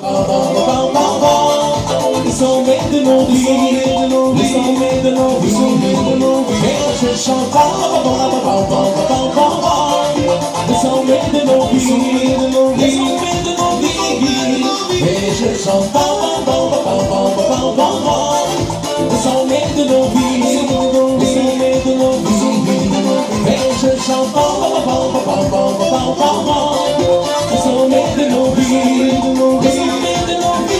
Ils sont maîtres de nos vies, ils sont maîtres de nos vies, et je chante. Ils sont maîtres de nos vies, ils sont maîtres de nos vies, et je chante. Ils sont maîtres de nos vies, ils sont maîtres de nos vies, et je chante. Ils sont maîtres de nos vies, ils sont maîtres de nos vies.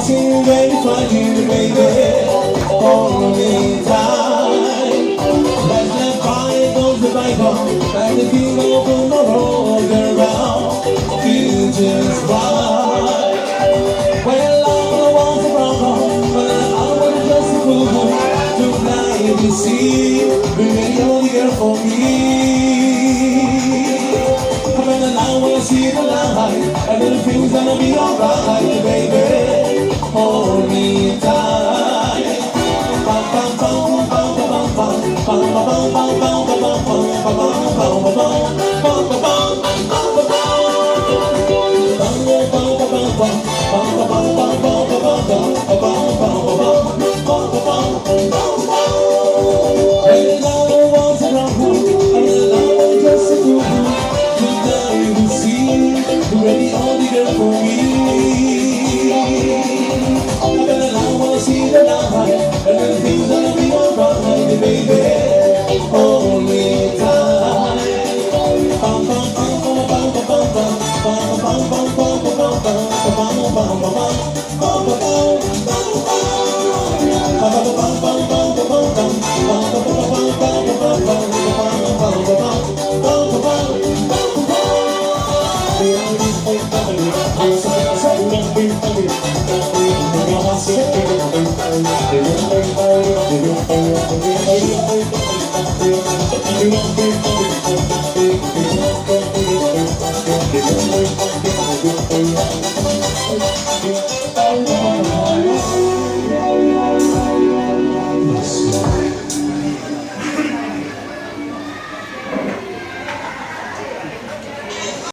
Ready for you, baby, only time. Let's let bygones be bygones, let the people from the road around. Future's bright. Well, all the walls are broken, but I want just a fool to fly to see. Be ready all year for me. Come on, and I wanna see the light, and everything's gonna be alright, baby. Hold me tight. Ready all the girl for me. I wanna see the light, and everything's gonna be alright, baby. Hold me tight.